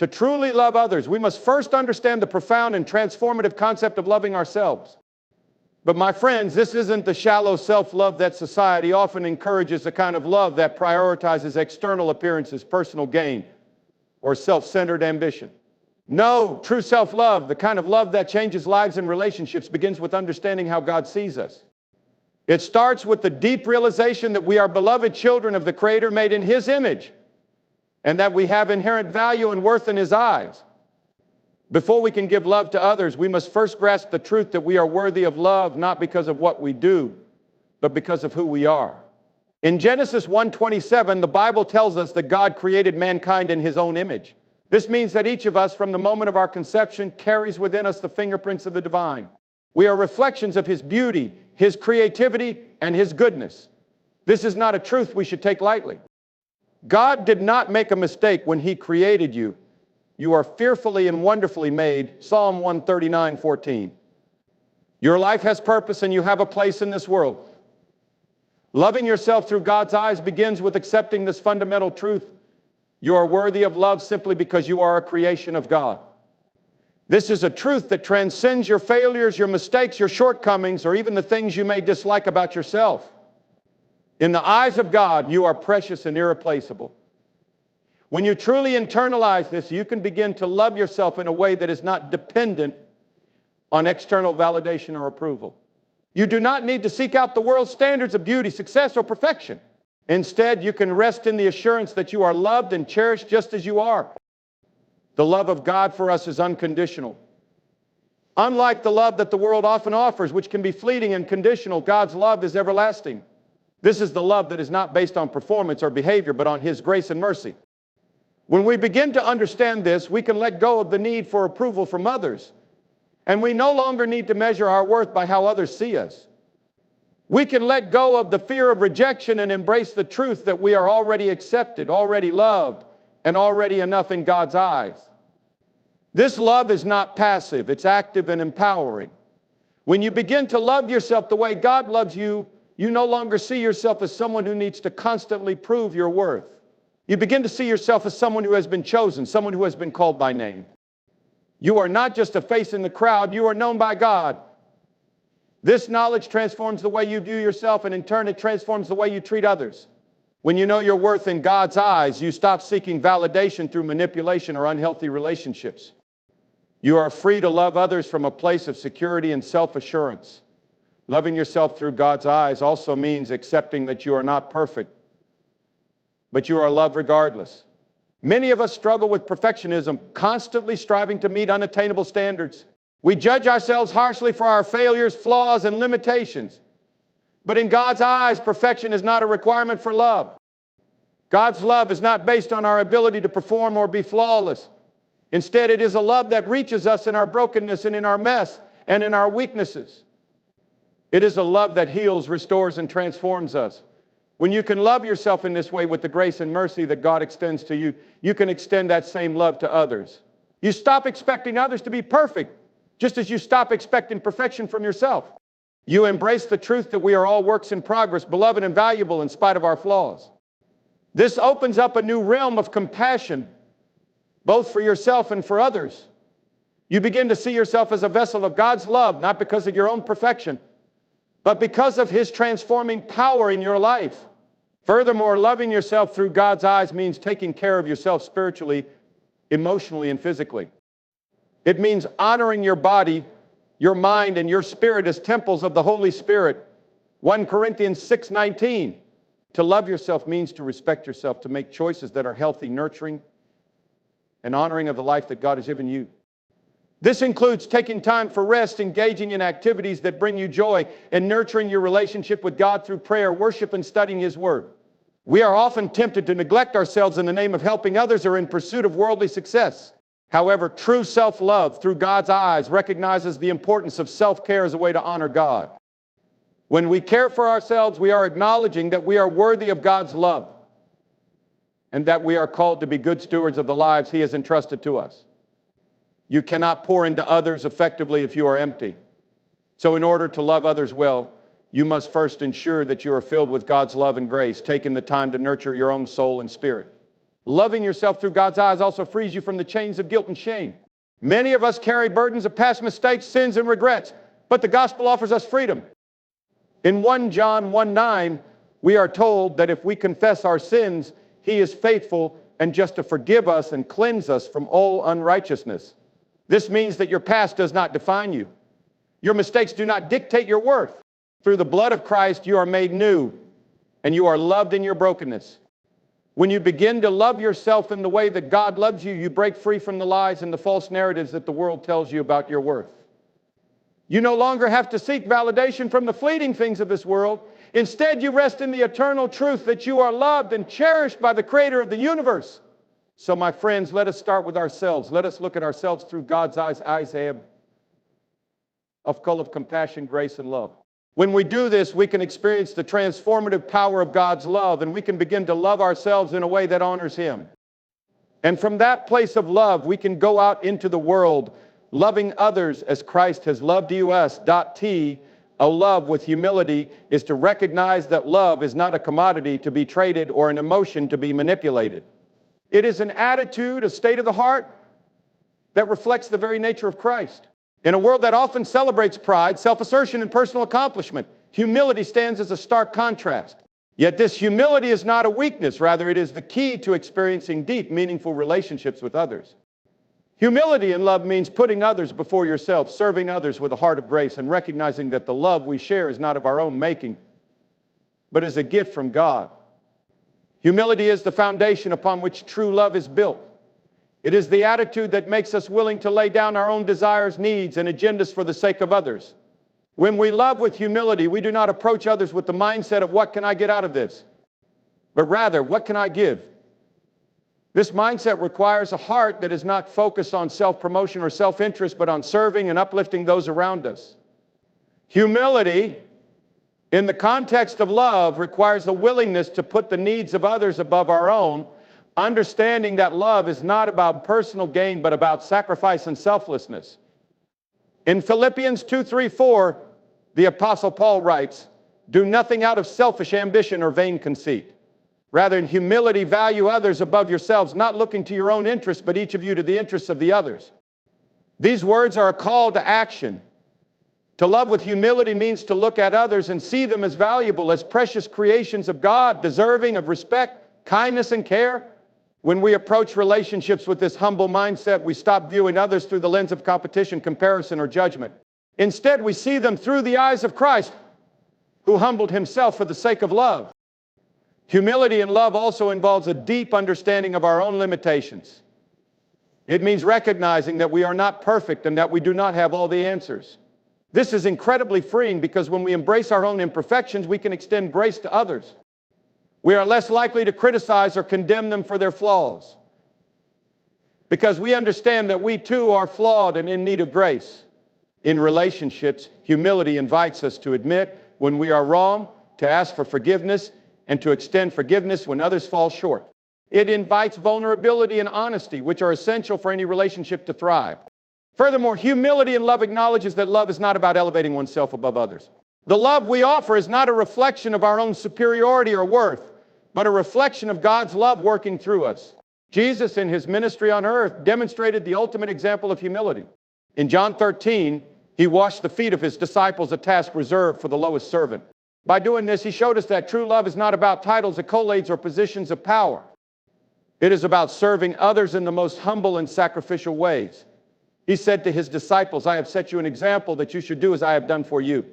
To truly love others, we must first understand the profound and transformative concept of loving ourselves. But my friends, this isn't the shallow self-love that society often encourages, the kind of love that prioritizes external appearances, personal gain, or self-centered ambition. No, true self-love, the kind of love that changes lives and relationships, begins with understanding how God sees us. It starts with the deep realization that we are beloved children of the Creator, made in His image, and that we have inherent value and worth in His eyes. Before we can give love to others, we must first grasp the truth that we are worthy of love, not because of what we do, but because of who we are. In Genesis 1:27, the Bible tells us that God created mankind in His own image. This means that each of us, from the moment of our conception, carries within us the fingerprints of the divine. We are reflections of His beauty, His creativity, and His goodness. This is not a truth we should take lightly. God did not make a mistake when He created you. You are fearfully and wonderfully made. Psalm 139:14. Your life has purpose and you have a place in this world. Loving yourself through God's eyes begins with accepting this fundamental truth. You are worthy of love simply because you are a creation of God. This is a truth that transcends your failures, your mistakes, your shortcomings, or even the things you may dislike about yourself. In the eyes of God, you are precious and irreplaceable. When you truly internalize this, you can begin to love yourself in a way that is not dependent on external validation or approval. You do not need to seek out the world's standards of beauty, success, or perfection. Instead, you can rest in the assurance that you are loved and cherished just as you are. The love of God for us is unconditional. Unlike the love that the world often offers, which can be fleeting and conditional, God's love is everlasting. This is the love that is not based on performance or behavior, but on His grace and mercy. When we begin to understand this, we can let go of the need for approval from others. And we no longer need to measure our worth by how others see us. We can let go of the fear of rejection and embrace the truth that we are already accepted, already loved, and already enough in God's eyes. This love is not passive, it's active and empowering. When you begin to love yourself the way God loves you, you no longer see yourself as someone who needs to constantly prove your worth. You begin to see yourself as someone who has been chosen, someone who has been called by name. You are not just a face in the crowd, you are known by God. This knowledge transforms the way you view yourself, and in turn it transforms the way you treat others. When you know your worth in God's eyes, you stop seeking validation through manipulation or unhealthy relationships. You are free to love others from a place of security and self-assurance. Loving yourself through God's eyes also means accepting that you are not perfect, but you are loved regardless. Many of us struggle with perfectionism, constantly striving to meet unattainable standards. We judge ourselves harshly for our failures, flaws, and limitations. But in God's eyes, perfection is not a requirement for love. God's love is not based on our ability to perform or be flawless. Instead, it is a love that reaches us in our brokenness and in our mess and in our weaknesses. It is a love that heals, restores, and transforms us. When you can love yourself in this way with the grace and mercy that God extends to you, you can extend that same love to others. You stop expecting others to be perfect, just as you stop expecting perfection from yourself. You embrace the truth that we are all works in progress, beloved and valuable in spite of our flaws. This opens up a new realm of compassion, both for yourself and for others. You begin to see yourself as a vessel of God's love, not because of your own perfection, but because of His transforming power in your life. Furthermore, loving yourself through God's eyes means taking care of yourself spiritually, emotionally, and physically. It means honoring your body, your mind, and your spirit as temples of the Holy Spirit. 1 Corinthians 6:19. To love yourself means to respect yourself, to make choices that are healthy, nurturing, and honoring of the life that God has given you. This includes taking time for rest, engaging in activities that bring you joy, and nurturing your relationship with God through prayer, worship, and studying His Word. We are often tempted to neglect ourselves in the name of helping others or in pursuit of worldly success. However, true self-love through God's eyes recognizes the importance of self-care as a way to honor God. When we care for ourselves, we are acknowledging that we are worthy of God's love and that we are called to be good stewards of the lives He has entrusted to us. You cannot pour into others effectively if you are empty. So in order to love others well, you must first ensure that you are filled with God's love and grace, taking the time to nurture your own soul and spirit. Loving yourself through God's eyes also frees you from the chains of guilt and shame. Many of us carry burdens of past mistakes, sins, and regrets, but the gospel offers us freedom. In 1 John 1:9, we are told that if we confess our sins, He is faithful and just to forgive us and cleanse us from all unrighteousness. This means that your past does not define you. Your mistakes do not dictate your worth. Through the blood of Christ, you are made new, and you are loved in your brokenness. When you begin to love yourself in the way that God loves you, you break free from the lies and the false narratives that the world tells you about your worth. You no longer have to seek validation from the fleeting things of this world. Instead, you rest in the eternal truth that you are loved and cherished by the Creator of the universe. So, my friends, let us start with ourselves. Let us look at ourselves through God's eyes full of compassion, grace, and love. When we do this, we can experience the transformative power of God's love, and we can begin to love ourselves in a way that honors Him. And from that place of love, we can go out into the world, loving others as Christ has loved us. A love with humility is to recognize that love is not a commodity to be traded or an emotion to be manipulated. It is an attitude, a state of the heart that reflects the very nature of Christ. In a world that often celebrates pride, self-assertion, and personal accomplishment, humility stands as a stark contrast. Yet this humility is not a weakness. Rather, it is the key to experiencing deep, meaningful relationships with others. Humility in love means putting others before yourself, serving others with a heart of grace, and recognizing that the love we share is not of our own making, but is a gift from God. Humility is the foundation upon which true love is built. It is the attitude that makes us willing to lay down our own desires, needs, and agendas for the sake of others. When we love with humility, we do not approach others with the mindset of what can I get out of this, but rather, what can I give? This mindset requires a heart that is not focused on self-promotion or self-interest, but on serving and uplifting those around us. Humility, in the context of love, requires a willingness to put the needs of others above our own, understanding that love is not about personal gain, but about sacrifice and selflessness. In Philippians 2:3-4, the Apostle Paul writes, "Do nothing out of selfish ambition or vain conceit. Rather, in humility, value others above yourselves, not looking to your own interests, but each of you to the interests of the others." These words are a call to action. To love with humility means to look at others and see them as valuable, as precious creations of God, deserving of respect, kindness, and care. When we approach relationships with this humble mindset, we stop viewing others through the lens of competition, comparison, or judgment. Instead, we see them through the eyes of Christ, who humbled Himself for the sake of love. Humility in love also involves a deep understanding of our own limitations. It means recognizing that we are not perfect and that we do not have all the answers. This is incredibly freeing because when we embrace our own imperfections, we can extend grace to others. We are less likely to criticize or condemn them for their flaws, because we understand that we too are flawed and in need of grace. In relationships, humility invites us to admit when we are wrong, to ask for forgiveness, and to extend forgiveness when others fall short. It invites vulnerability and honesty, which are essential for any relationship to thrive. Furthermore, humility in love acknowledges that love is not about elevating oneself above others. The love we offer is not a reflection of our own superiority or worth, but a reflection of God's love working through us. Jesus, in His ministry on earth, demonstrated the ultimate example of humility. In John 13, He washed the feet of His disciples, a task reserved for the lowest servant. By doing this, He showed us that true love is not about titles, accolades, or positions of power. It is about serving others in the most humble and sacrificial ways. He said to His disciples, "I have set you an example that you should do as I have done for you."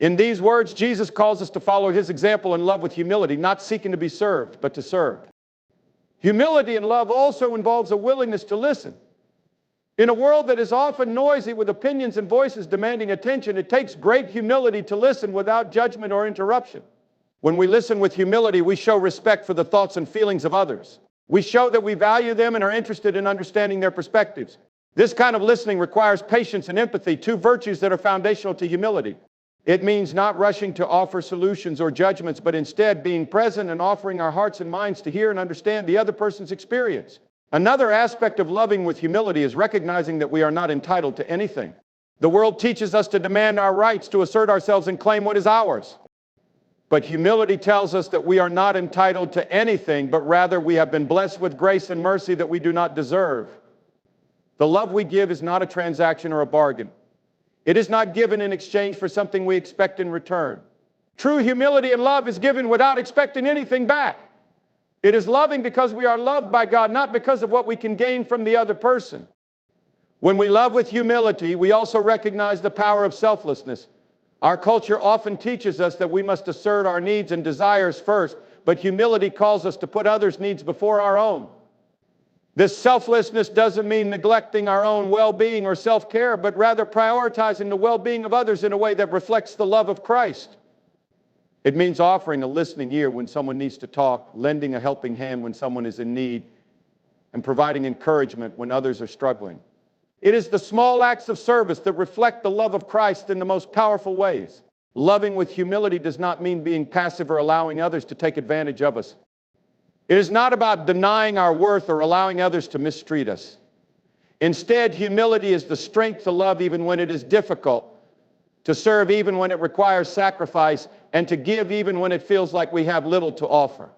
In these words, Jesus calls us to follow His example in love with humility, not seeking to be served, but to serve. Humility in love also involves a willingness to listen. In a world that is often noisy with opinions and voices demanding attention, it takes great humility to listen without judgment or interruption. When we listen with humility, we show respect for the thoughts and feelings of others. We show that we value them and are interested in understanding their perspectives. This kind of listening requires patience and empathy, two virtues that are foundational to humility. It means not rushing to offer solutions or judgments, but instead being present and offering our hearts and minds to hear and understand the other person's experience. Another aspect of loving with humility is recognizing that we are not entitled to anything. The world teaches us to demand our rights, to assert ourselves and claim what is ours. But humility tells us that we are not entitled to anything, but rather we have been blessed with grace and mercy that we do not deserve. The love we give is not a transaction or a bargain. It is not given in exchange for something we expect in return. True humility and love is given without expecting anything back. It is loving because we are loved by God, not because of what we can gain from the other person. When we love with humility, we also recognize the power of selflessness. Our culture often teaches us that we must assert our needs and desires first, but humility calls us to put others' needs before our own. This selflessness doesn't mean neglecting our own well-being or self-care, but rather prioritizing the well-being of others in a way that reflects the love of Christ. It means offering a listening ear when someone needs to talk, lending a helping hand when someone is in need, and providing encouragement when others are struggling. It is the small acts of service that reflect the love of Christ in the most powerful ways. Loving with humility does not mean being passive or allowing others to take advantage of us. It is not about denying our worth or allowing others to mistreat us. Instead, humility is the strength to love even when it is difficult, to serve even when it requires sacrifice, and to give even when it feels like we have little to offer.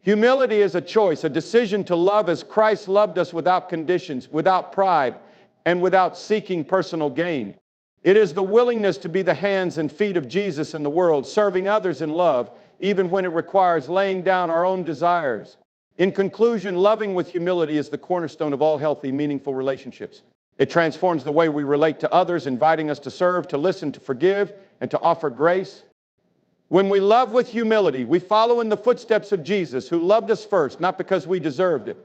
Humility is a choice, a decision to love as Christ loved us without conditions, without pride, and without seeking personal gain. It is the willingness to be the hands and feet of Jesus in the world, serving others in love, even when it requires laying down our own desires. In conclusion, loving with humility is the cornerstone of all healthy, meaningful relationships. It transforms the way we relate to others, inviting us to serve, to listen, to forgive, and to offer grace. When we love with humility, we follow in the footsteps of Jesus, who loved us first, not because we deserved it,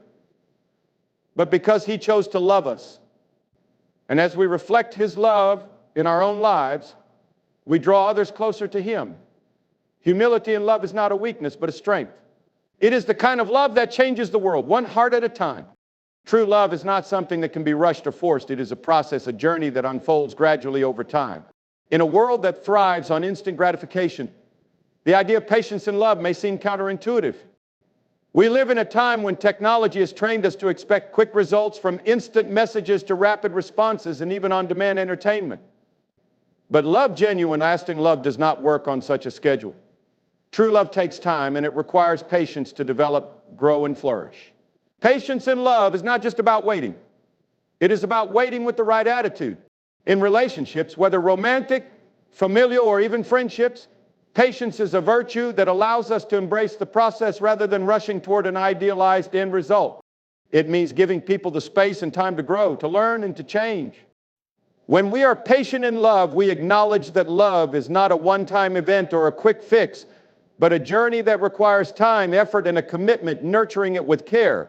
but because he chose to love us. And as we reflect his love in our own lives, we draw others closer to him. Humility and love is not a weakness, but a strength. It is the kind of love that changes the world, one heart at a time. True love is not something that can be rushed or forced. It is a process, a journey that unfolds gradually over time. In a world that thrives on instant gratification, the idea of patience and love may seem counterintuitive. We live in a time when technology has trained us to expect quick results, from instant messages to rapid responses and even on-demand entertainment. But love, genuine, lasting love, does not work on such a schedule. True love takes time, and it requires patience to develop, grow, and flourish. Patience in love is not just about waiting. It is about waiting with the right attitude. In relationships, whether romantic, familial, or even friendships, patience is a virtue that allows us to embrace the process rather than rushing toward an idealized end result. It means giving people the space and time to grow, to learn, and to change. When we are patient in love, we acknowledge that love is not a one-time event or a quick fix, but a journey that requires time, effort, and a commitment, nurturing it with care.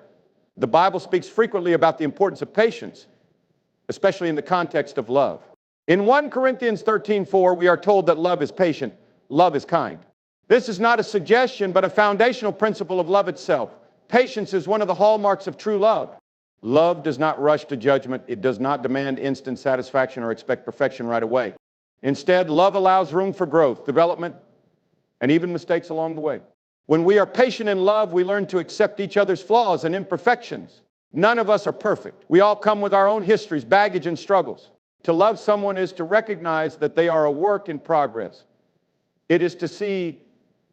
The Bible speaks frequently about the importance of patience, especially in the context of love. In 1 Corinthians 13:4, we are told that love is patient, love is kind. This is not a suggestion, but a foundational principle of love itself. Patience is one of the hallmarks of true love. Love does not rush to judgment. It does not demand instant satisfaction or expect perfection right away. Instead, love allows room for growth, development, and even mistakes along the way. When we are patient in love, we learn to accept each other's flaws and imperfections. None of us are perfect. We all come with our own histories, baggage, and struggles. To love someone is to recognize that they are a work in progress. It is to see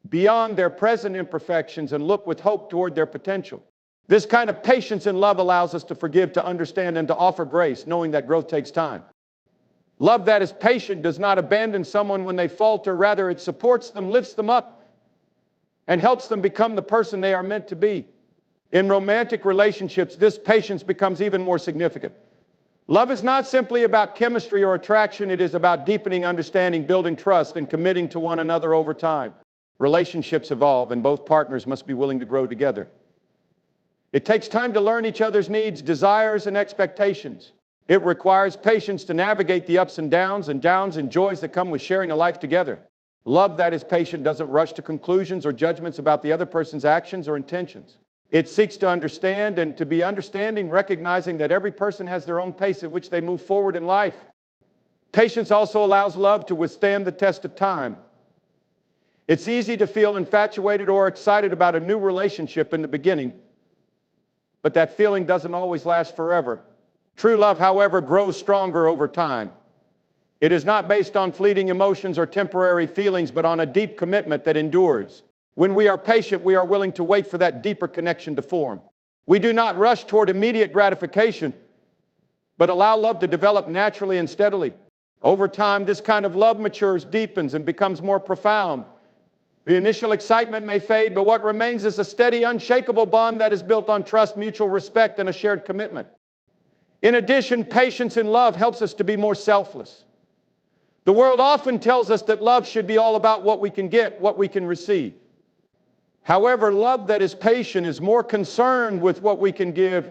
beyond their present imperfections and look with hope toward their potential. This kind of patience in love allows us to forgive, to understand, and to offer grace, knowing that growth takes time. Love that is patient does not abandon someone when they falter. Rather, it supports them, lifts them up, and helps them become the person they are meant to be. In romantic relationships, this patience becomes even more significant. Love is not simply about chemistry or attraction. It is about deepening understanding, building trust, and committing to one another over time. Relationships evolve, and both partners must be willing to grow together. It takes time to learn each other's needs, desires, and expectations. It requires patience to navigate the ups and downs and joys that come with sharing a life together. Love that is patient doesn't rush to conclusions or judgments about the other person's actions or intentions. It seeks to understand and to be understanding, recognizing that every person has their own pace at which they move forward in life. Patience also allows love to withstand the test of time. It's easy to feel infatuated or excited about a new relationship in the beginning, but that feeling doesn't always last forever. True love, however, grows stronger over time. It is not based on fleeting emotions or temporary feelings, but on a deep commitment that endures. When we are patient, we are willing to wait for that deeper connection to form. We do not rush toward immediate gratification, but allow love to develop naturally and steadily. Over time, this kind of love matures, deepens, and becomes more profound. The initial excitement may fade, but what remains is a steady, unshakable bond that is built on trust, mutual respect, and a shared commitment. In addition, patience in love helps us to be more selfless. The world often tells us that love should be all about what we can get, what we can receive. However, love that is patient is more concerned with what we can give.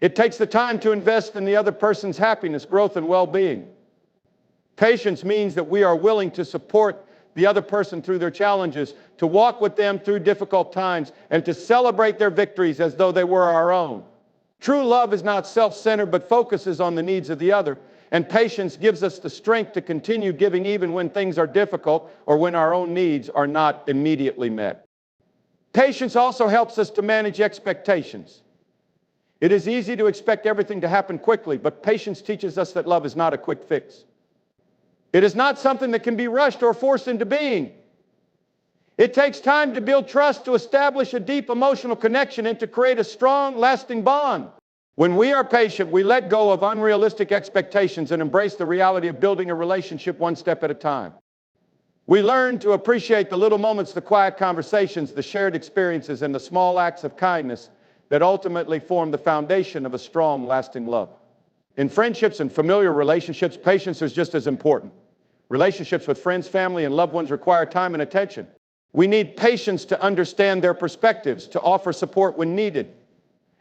It takes the time to invest in the other person's happiness, growth, and well-being. Patience means that we are willing to support the other person through their challenges, to walk with them through difficult times, and to celebrate their victories as though they were our own. True love is not self-centered, but focuses on the needs of the other. And patience gives us the strength to continue giving even when things are difficult or when our own needs are not immediately met. Patience also helps us to manage expectations. It is easy to expect everything to happen quickly, but patience teaches us that love is not a quick fix. It is not something that can be rushed or forced into being. It takes time to build trust, to establish a deep emotional connection, and to create a strong, lasting bond. When we are patient, we let go of unrealistic expectations and embrace the reality of building a relationship one step at a time. We learn to appreciate the little moments, the quiet conversations, the shared experiences, and the small acts of kindness that ultimately form the foundation of a strong, lasting love. In friendships and familiar relationships, patience is just as important. Relationships with friends, family, and loved ones require time and attention. We need patience to understand their perspectives, to offer support when needed,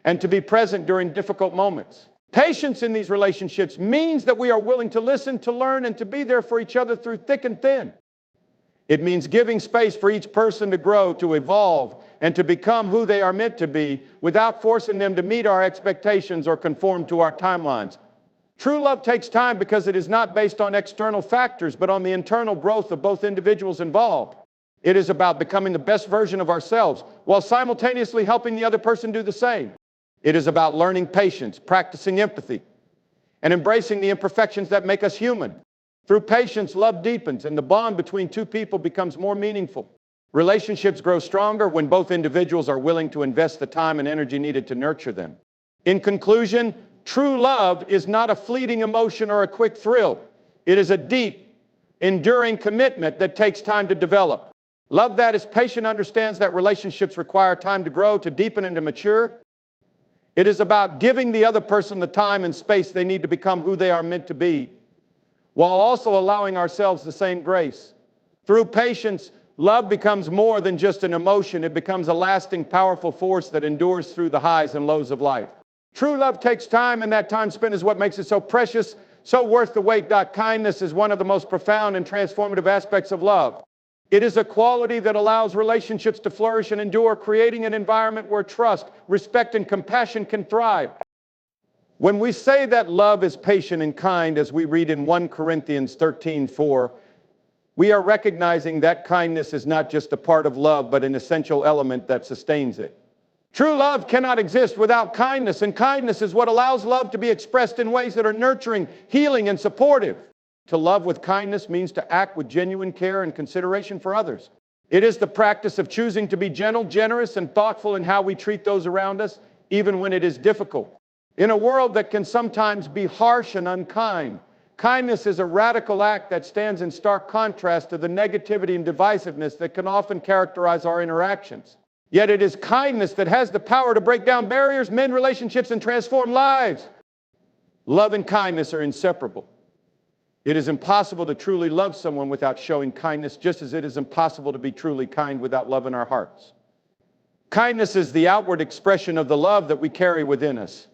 and to be present during difficult moments. Patience in these relationships means that we are willing to listen, to learn, and to be there for each other through thick and thin. It means giving space for each person to grow, to evolve, and to become who they are meant to be without forcing them to meet our expectations or conform to our timelines. True love takes time because it is not based on external factors, but on the internal growth of both individuals involved. It is about becoming the best version of ourselves while simultaneously helping the other person do the same. It is about learning patience, practicing empathy, and embracing the imperfections that make us human. Through patience, love deepens, and the bond between two people becomes more meaningful. Relationships grow stronger when both individuals are willing to invest the time and energy needed to nurture them. In conclusion, true love is not a fleeting emotion or a quick thrill. It is a deep, enduring commitment that takes time to develop. Love that is patient understands that relationships require time to grow, to deepen, and to mature. It is about giving the other person the time and space they need to become who they are meant to be, while also allowing ourselves the same grace. Through patience, love becomes more than just an emotion. It becomes a lasting, powerful force that endures through the highs and lows of life. True love takes time, and that time spent is what makes it so precious, so worth the wait. Kindness is one of the most profound and transformative aspects of love. It is a quality that allows relationships to flourish and endure, creating an environment where trust, respect, and compassion can thrive. When we say that love is patient and kind, as we read in 1 Corinthians 13:4, we are recognizing that kindness is not just a part of love, but an essential element that sustains it. True love cannot exist without kindness, and kindness is what allows love to be expressed in ways that are nurturing, healing, and supportive. To love with kindness means to act with genuine care and consideration for others. It is the practice of choosing to be gentle, generous, and thoughtful in how we treat those around us, even when it is difficult. In a world that can sometimes be harsh and unkind, kindness is a radical act that stands in stark contrast to the negativity and divisiveness that can often characterize our interactions. Yet it is kindness that has the power to break down barriers, mend relationships, and transform lives. Love and kindness are inseparable. It is impossible to truly love someone without showing kindness, just as it is impossible to be truly kind without love in our hearts. Kindness is the outward expression of the love that we carry within us.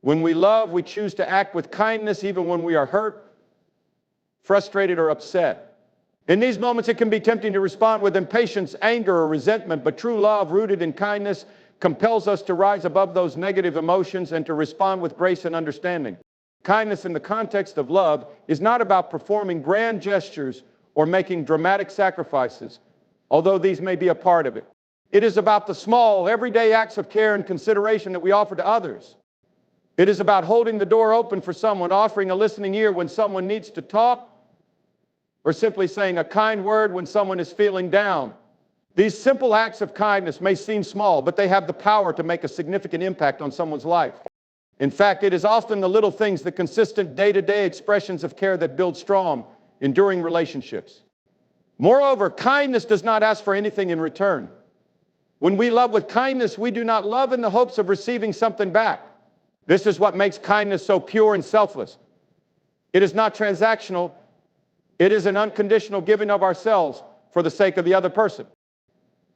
When we love, we choose to act with kindness even when we are hurt, frustrated, or upset. In these moments, it can be tempting to respond with impatience, anger, or resentment, but true love, rooted in kindness, compels us to rise above those negative emotions and to respond with grace and understanding. Kindness in the context of love is not about performing grand gestures or making dramatic sacrifices, although these may be a part of it. It is about the small, everyday acts of care and consideration that we offer to others. It is about holding the door open for someone, offering a listening ear when someone needs to talk, or simply saying a kind word when someone is feeling down. These simple acts of kindness may seem small, but they have the power to make a significant impact on someone's life. In fact, it is often the little things, the consistent day-to-day expressions of care that build strong, enduring relationships. Moreover, kindness does not ask for anything in return. When we love with kindness, we do not love in the hopes of receiving something back. This is what makes kindness so pure and selfless. It is not transactional. It is an unconditional giving of ourselves for the sake of the other person.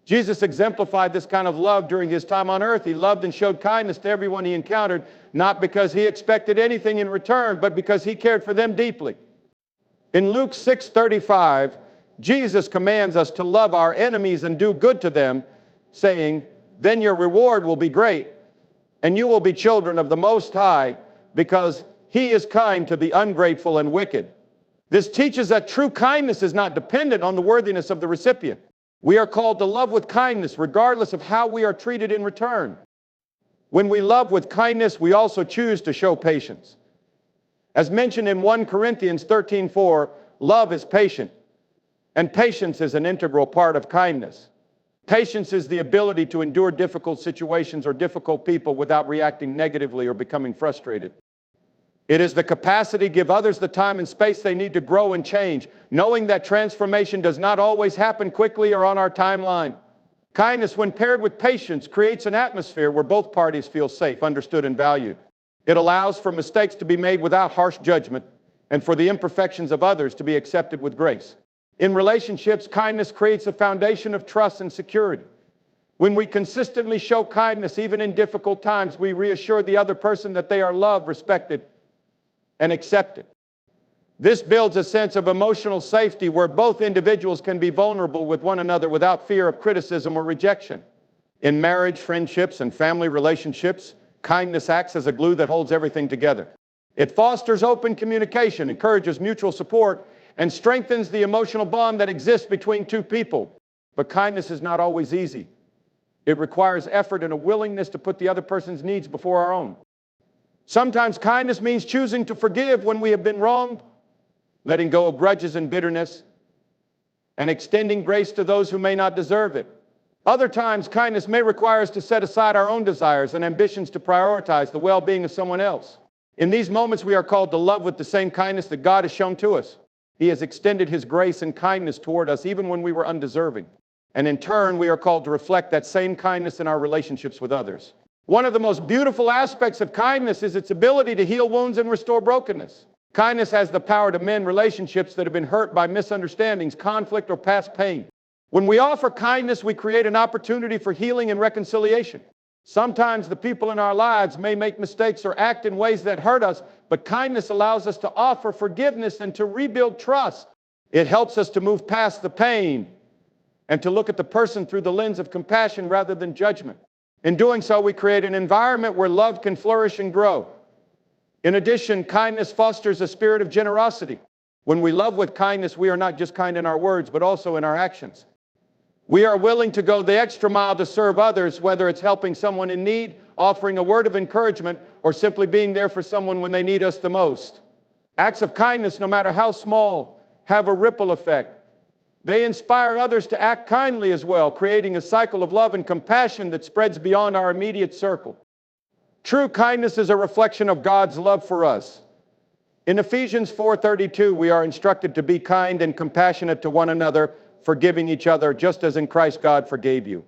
Jesus exemplified this kind of love during his time on earth. He loved and showed kindness to everyone he encountered, not because he expected anything in return, but because he cared for them deeply. In Luke 6:35, Jesus commands us to love our enemies and do good to them, saying, "Then your reward will be great, and you will be children of the Most High, because he is kind to the ungrateful and wicked." This teaches that true kindness is not dependent on the worthiness of the recipient. We are called to love with kindness regardless of how we are treated in return. When we love with kindness, we also choose to show patience. As mentioned in 1 Corinthians 13:4, love is patient, and patience is an integral part of kindness. Patience is the ability to endure difficult situations or difficult people without reacting negatively or becoming frustrated. It is the capacity to give others the time and space they need to grow and change, knowing that transformation does not always happen quickly or on our timeline. Kindness, when paired with patience, creates an atmosphere where both parties feel safe, understood, and valued. It allows for mistakes to be made without harsh judgment, and for the imperfections of others to be accepted with grace. In relationships, kindness creates a foundation of trust and security. When we consistently show kindness, even in difficult times, we reassure the other person that they are loved, respected, and accepted. This builds a sense of emotional safety where both individuals can be vulnerable with one another without fear of criticism or rejection. In marriage, friendships, and family relationships, kindness acts as a glue that holds everything together. It fosters open communication, encourages mutual support, and strengthens the emotional bond that exists between two people. But kindness is not always easy. It requires effort and a willingness to put the other person's needs before our own. Sometimes kindness means choosing to forgive when we have been wronged, letting go of grudges and bitterness, and extending grace to those who may not deserve it. Other times, kindness may require us to set aside our own desires and ambitions to prioritize the well-being of someone else. In these moments, we are called to love with the same kindness that God has shown to us. He has extended his grace and kindness toward us even when we were undeserving. And in turn, we are called to reflect that same kindness in our relationships with others. One of the most beautiful aspects of kindness is its ability to heal wounds and restore brokenness. Kindness has the power to mend relationships that have been hurt by misunderstandings, conflict, or past pain. When we offer kindness, we create an opportunity for healing and reconciliation. Sometimes the people in our lives may make mistakes or act in ways that hurt us, but kindness allows us to offer forgiveness and to rebuild trust. It helps us to move past the pain and to look at the person through the lens of compassion rather than judgment. In doing so, we create an environment where love can flourish and grow. In addition, kindness fosters a spirit of generosity. When we love with kindness, we are not just kind in our words, but also in our actions. We are willing to go the extra mile to serve others, whether it's helping someone in need, offering a word of encouragement, or simply being there for someone when they need us the most. Acts of kindness, no matter how small, have a ripple effect. They inspire others to act kindly as well, creating a cycle of love and compassion that spreads beyond our immediate circle. True kindness is a reflection of God's love for us. In Ephesians 4:32, we are instructed to be kind and compassionate to one another, forgiving each other, just as in Christ God forgave you.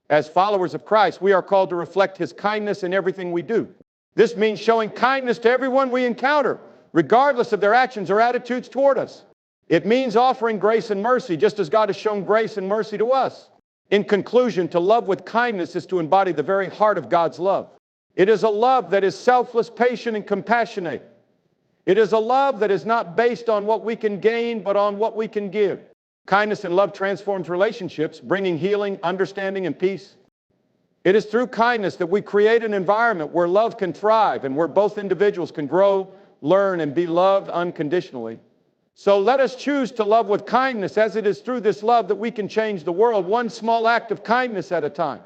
As followers of Christ, we are called to reflect his kindness in everything we do. This means showing kindness to everyone we encounter, regardless of their actions or attitudes toward us. It means offering grace and mercy, just as God has shown grace and mercy to us. In conclusion, to love with kindness is to embody the very heart of God's love. It is a love that is selfless, patient, and compassionate. It is a love that is not based on what we can gain, but on what we can give. Kindness and love transforms relationships, bringing healing, understanding, and peace. It is through kindness that we create an environment where love can thrive and where both individuals can grow, learn, and be loved unconditionally. So let us choose to love with kindness, as it is through this love that we can change the world, one small act of kindness at a time.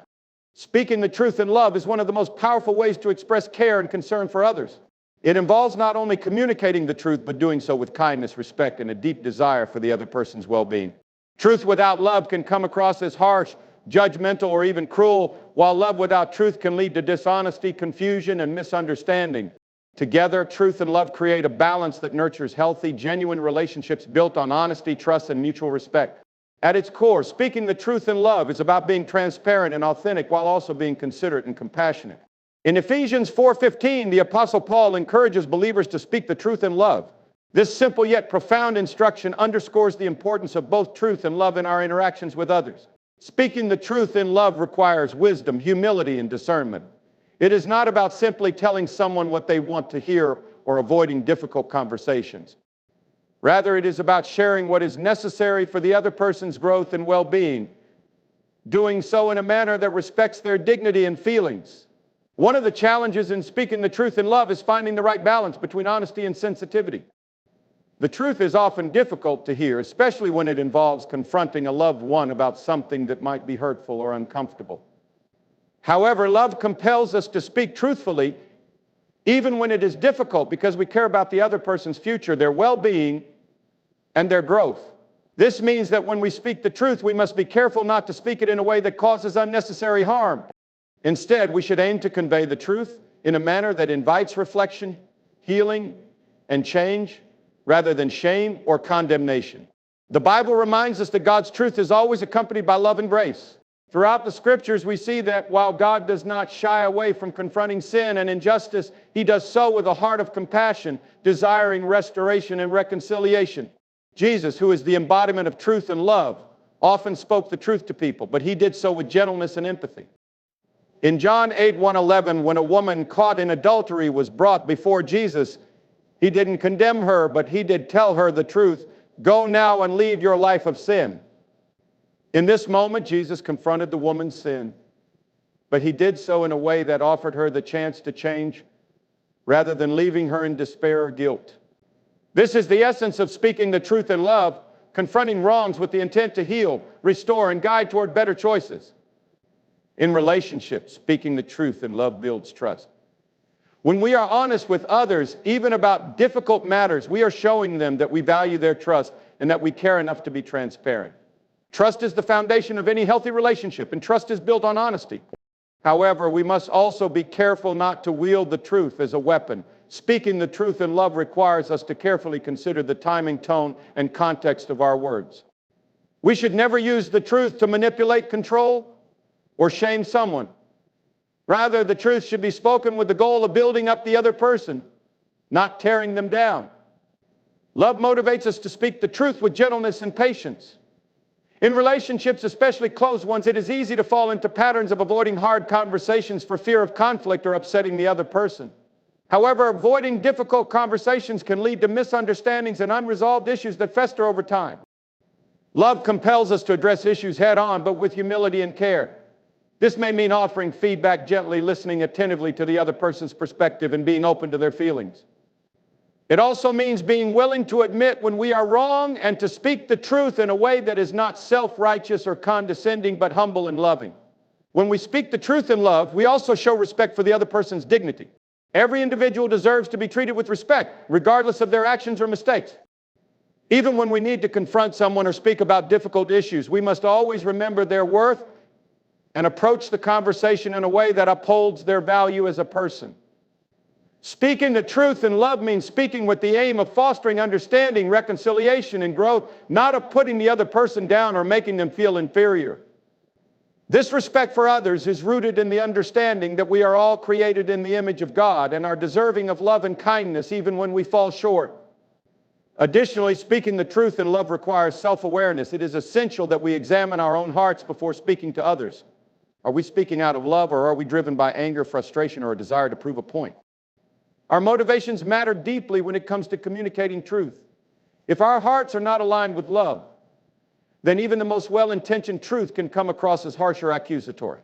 Speaking the truth in love is one of the most powerful ways to express care and concern for others. It involves not only communicating the truth, but doing so with kindness, respect, and a deep desire for the other person's well-being. Truth without love can come across as harsh, judgmental, or even cruel, while love without truth can lead to dishonesty, confusion, and misunderstanding. Together, truth and love create a balance that nurtures healthy, genuine relationships built on honesty, trust, and mutual respect. At its core, speaking the truth in love is about being transparent and authentic while also being considerate and compassionate. In Ephesians 4:15, the Apostle Paul encourages believers to speak the truth in love. This simple yet profound instruction underscores the importance of both truth and love in our interactions with others. Speaking the truth in love requires wisdom, humility, and discernment. It is not about simply telling someone what they want to hear or avoiding difficult conversations. Rather, it is about sharing what is necessary for the other person's growth and well-being, doing so in a manner that respects their dignity and feelings. One of the challenges in speaking the truth in love is finding the right balance between honesty and sensitivity. The truth is often difficult to hear, especially when it involves confronting a loved one about something that might be hurtful or uncomfortable. However, love compels us to speak truthfully, even when it is difficult, because we care about the other person's future, their well-being, and their growth. This means that when we speak the truth, we must be careful not to speak it in a way that causes unnecessary harm. Instead, we should aim to convey the truth in a manner that invites reflection, healing, and change, rather than shame or condemnation. The Bible reminds us that God's truth is always accompanied by love and grace. Throughout the Scriptures, we see that while God does not shy away from confronting sin and injustice, He does so with a heart of compassion, desiring restoration and reconciliation. Jesus, who is the embodiment of truth and love, often spoke the truth to people, but He did so with gentleness and empathy. In John 8:1-11, when a woman caught in adultery was brought before Jesus, He didn't condemn her, but He did tell her the truth. Go now and leave your life of sin. In this moment, Jesus confronted the woman's sin, but He did so in a way that offered her the chance to change rather than leaving her in despair or guilt. This is the essence of speaking the truth in love, confronting wrongs with the intent to heal, restore, and guide toward better choices. In relationships, speaking the truth in love builds trust. When we are honest with others, even about difficult matters, we are showing them that we value their trust and that we care enough to be transparent. Trust is the foundation of any healthy relationship, and trust is built on honesty. However, we must also be careful not to wield the truth as a weapon. Speaking the truth in love requires us to carefully consider the timing, tone, and context of our words. We should never use the truth to manipulate, control, or shame someone. Rather, the truth should be spoken with the goal of building up the other person, not tearing them down. Love motivates us to speak the truth with gentleness and patience. In relationships, especially close ones, it is easy to fall into patterns of avoiding hard conversations for fear of conflict or upsetting the other person. However, avoiding difficult conversations can lead to misunderstandings and unresolved issues that fester over time. Love compels us to address issues head on, but with humility and care. This may mean offering feedback gently, listening attentively to the other person's perspective, and being open to their feelings. It also means being willing to admit when we are wrong and to speak the truth in a way that is not self-righteous or condescending, but humble and loving. When we speak the truth in love, we also show respect for the other person's dignity. Every individual deserves to be treated with respect, regardless of their actions or mistakes. Even when we need to confront someone or speak about difficult issues, we must always remember their worth and approach the conversation in a way that upholds their value as a person. Speaking the truth in love means speaking with the aim of fostering understanding, reconciliation, and growth, not of putting the other person down or making them feel inferior. This respect for others is rooted in the understanding that we are all created in the image of God and are deserving of love and kindness even when we fall short. Additionally, speaking the truth in love requires self-awareness. It is essential that we examine our own hearts before speaking to others. Are we speaking out of love, or are we driven by anger, frustration, or a desire to prove a point? Our motivations matter deeply when it comes to communicating truth. If our hearts are not aligned with love, then even the most well-intentioned truth can come across as harsh or accusatory.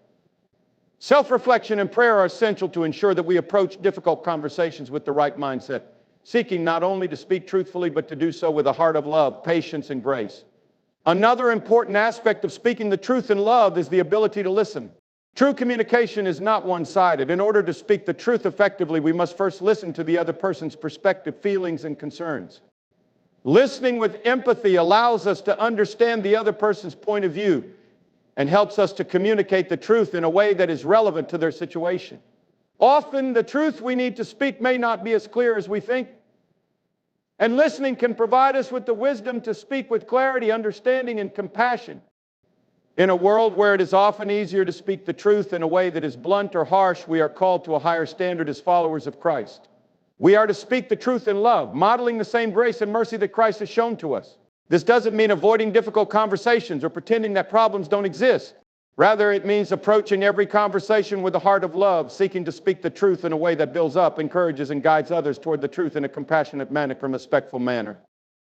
Self-reflection and prayer are essential to ensure that we approach difficult conversations with the right mindset, seeking not only to speak truthfully, but to do so with a heart of love, patience, and grace. Another important aspect of speaking the truth in love is the ability to listen. True communication is not one-sided. In order to speak the truth effectively, we must first listen to the other person's perspective, feelings, and concerns. Listening with empathy allows us to understand the other person's point of view and helps us to communicate the truth in a way that is relevant to their situation. Often, the truth we need to speak may not be as clear as we think, and listening can provide us with the wisdom to speak with clarity, understanding, and compassion. In a world where it is often easier to speak the truth in a way that is blunt or harsh, we are called to a higher standard as followers of Christ. We are to speak the truth in love, modeling the same grace and mercy that Christ has shown to us. This doesn't mean avoiding difficult conversations or pretending that problems don't exist. Rather, it means approaching every conversation with a heart of love, seeking to speak the truth in a way that builds up, encourages, and guides others toward the truth in a compassionate manner and respectful manner.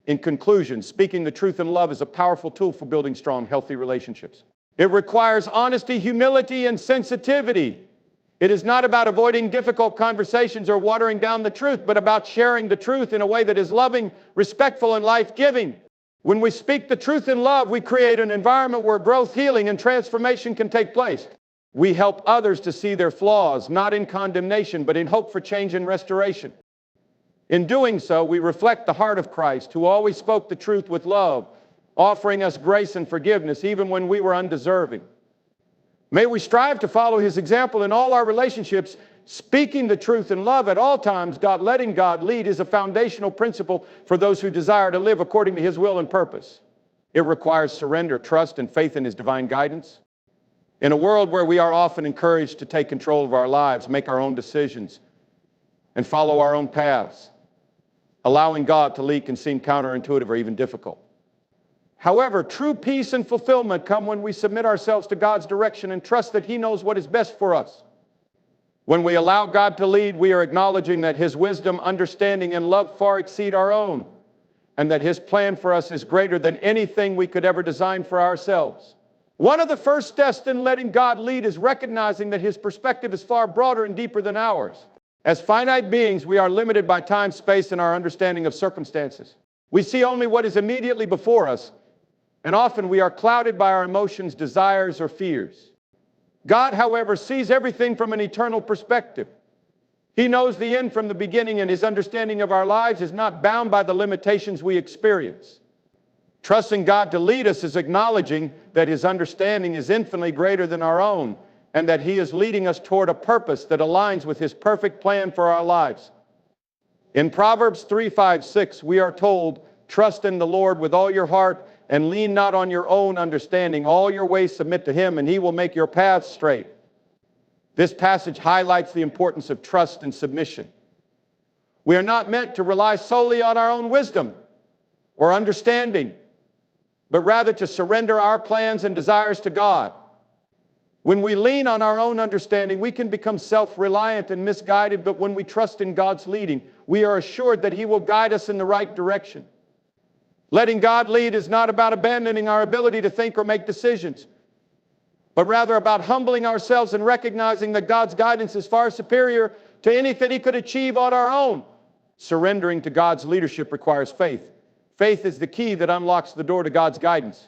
In conclusion, speaking the truth in love is a powerful tool for building strong, healthy relationships. It requires honesty, humility, and sensitivity. It is not about avoiding difficult conversations or watering down the truth, but about sharing the truth in a way that is loving, respectful, and life-giving. When we speak the truth in love, we create an environment where growth, healing, and transformation can take place. We help others to see their flaws, not in condemnation, but in hope for change and restoration. In doing so, we reflect the heart of Christ, who always spoke the truth with love, offering us grace and forgiveness even when we were undeserving. May we strive to follow his example in all our relationships. Speaking the truth in love at all times, letting God lead, is a foundational principle for those who desire to live according to his will and purpose. It requires surrender, trust, and faith in his divine guidance. In a world where we are often encouraged to take control of our lives, make our own decisions, and follow our own paths, allowing God to lead can seem counterintuitive or even difficult. However, true peace and fulfillment come when we submit ourselves to God's direction and trust that he knows what is best for us. When we allow God to lead, we are acknowledging that his wisdom, understanding, and love far exceed our own, and that his plan for us is greater than anything we could ever design for ourselves. One of the first steps in letting God lead is recognizing that his perspective is far broader and deeper than ours. As finite beings, we are limited by time, space, and our understanding of circumstances. We see only what is immediately before us, and often we are clouded by our emotions, desires, or fears. God, however, sees everything from an eternal perspective. He knows the end from the beginning, and his understanding of our lives is not bound by the limitations we experience. Trusting God to lead us is acknowledging that his understanding is infinitely greater than our own, and that he is leading us toward a purpose that aligns with his perfect plan for our lives. In Proverbs 3:5-6, we are told, "Trust in the Lord with all your heart, and lean not on your own understanding. All your ways submit to him, and he will make your paths straight." This passage highlights the importance of trust and submission. We are not meant to rely solely on our own wisdom or understanding, but rather to surrender our plans and desires to God. When we lean on our own understanding, we can become self-reliant and misguided, but when we trust in God's leading, we are assured that he will guide us in the right direction. Letting God lead is not about abandoning our ability to think or make decisions, but rather about humbling ourselves and recognizing that God's guidance is far superior to anything he could achieve on our own. Surrendering to God's leadership requires faith. Faith is the key that unlocks the door to God's guidance.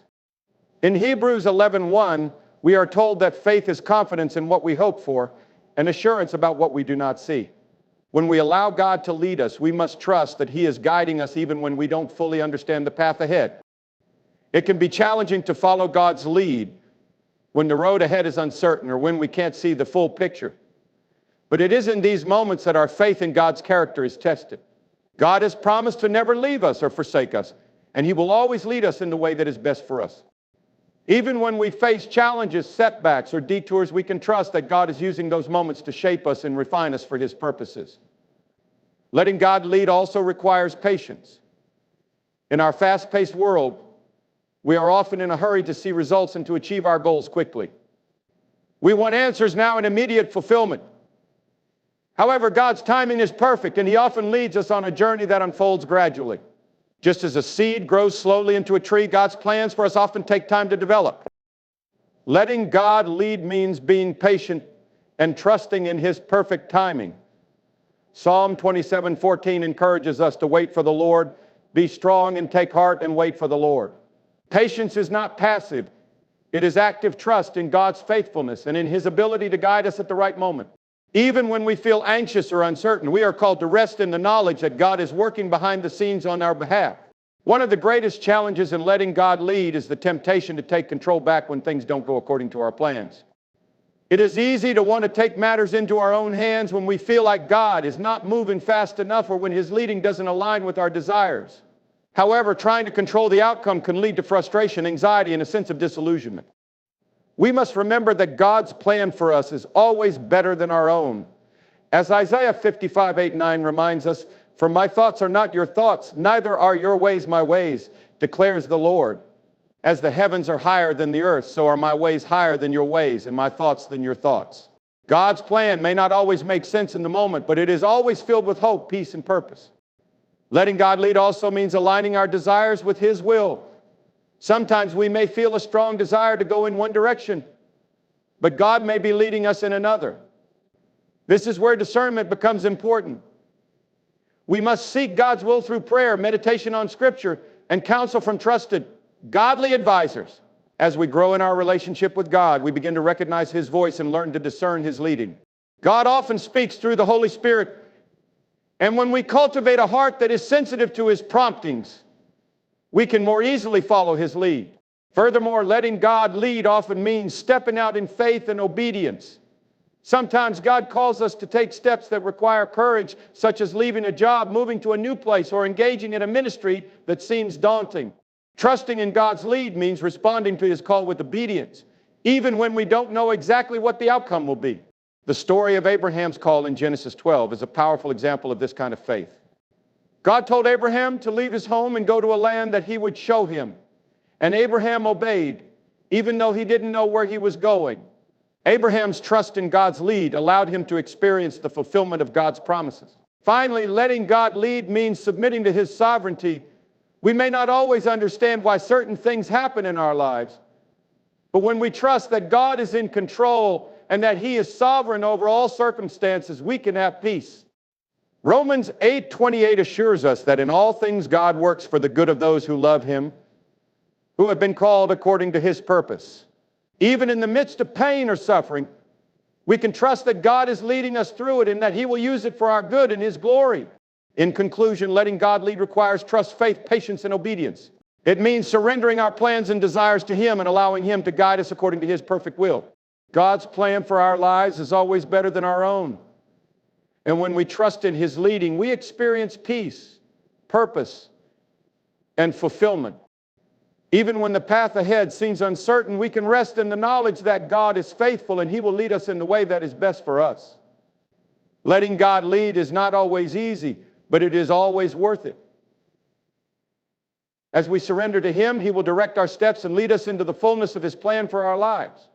In Hebrews 11:1, we are told that faith is confidence in what we hope for and assurance about what we do not see. When we allow God to lead us, we must trust that he is guiding us even when we don't fully understand the path ahead. It can be challenging to follow God's lead when the road ahead is uncertain or when we can't see the full picture. But it is in these moments that our faith in God's character is tested. God has promised to never leave us or forsake us, and he will always lead us in the way that is best for us. Even when we face challenges, setbacks, or detours, we can trust that God is using those moments to shape us and refine us for his purposes. Letting God lead also requires patience. In our fast-paced world, we are often in a hurry to see results and to achieve our goals quickly. We want answers now and immediate fulfillment. However, God's timing is perfect, and he often leads us on a journey that unfolds gradually. Just as a seed grows slowly into a tree, God's plans for us often take time to develop. Letting God lead means being patient and trusting in his perfect timing. Psalm 27:14 encourages us to wait for the Lord. Be strong and take heart and wait for the Lord. Patience is not passive. It is active trust in God's faithfulness and in His ability to guide us at the right moment. Even when we feel anxious or uncertain, we are called to rest in the knowledge that God is working behind the scenes on our behalf. One of the greatest challenges in letting God lead is the temptation to take control back when things don't go according to our plans. It is easy to want to take matters into our own hands when we feel like God is not moving fast enough or when His leading doesn't align with our desires. However, trying to control the outcome can lead to frustration, anxiety, and a sense of disillusionment. We must remember that God's plan for us is always better than our own. As Isaiah 55:8-9 reminds us, "For my thoughts are not your thoughts, neither are your ways my ways, declares the Lord. As the heavens are higher than the earth, so are my ways higher than your ways, and my thoughts than your thoughts." God's plan may not always make sense in the moment, but it is always filled with hope, peace, and purpose. Letting God lead also means aligning our desires with His will. Sometimes we may feel a strong desire to go in one direction, but God may be leading us in another. This is where discernment becomes important. We must seek God's will through prayer, meditation on Scripture, and counsel from trusted, godly advisors. As we grow in our relationship with God, we begin to recognize His voice and learn to discern His leading. God often speaks through the Holy Spirit, and when we cultivate a heart that is sensitive to His promptings, we can more easily follow His lead. Furthermore, letting God lead often means stepping out in faith and obedience. Sometimes God calls us to take steps that require courage, such as leaving a job, moving to a new place, or engaging in a ministry that seems daunting. Trusting in God's lead means responding to His call with obedience, even when we don't know exactly what the outcome will be. The story of Abraham's call in Genesis 12 is a powerful example of this kind of faith. God told Abraham to leave his home and go to a land that He would show him. And Abraham obeyed, even though he didn't know where he was going. Abraham's trust in God's lead allowed him to experience the fulfillment of God's promises. Finally, letting God lead means submitting to His sovereignty. We may not always understand why certain things happen in our lives, but when we trust that God is in control and that He is sovereign over all circumstances, we can have peace. Romans 8:28 assures us that in all things God works for the good of those who love Him, who have been called according to His purpose. Even in the midst of pain or suffering, we can trust that God is leading us through it and that He will use it for our good and His glory. In conclusion, letting God lead requires trust, faith, patience, and obedience. It means surrendering our plans and desires to Him and allowing Him to guide us according to His perfect will. God's plan for our lives is always better than our own. And when we trust in His leading, we experience peace, purpose, and fulfillment. Even when the path ahead seems uncertain, we can rest in the knowledge that God is faithful and He will lead us in the way that is best for us. Letting God lead is not always easy, but it is always worth it. As we surrender to Him, He will direct our steps and lead us into the fullness of His plan for our lives.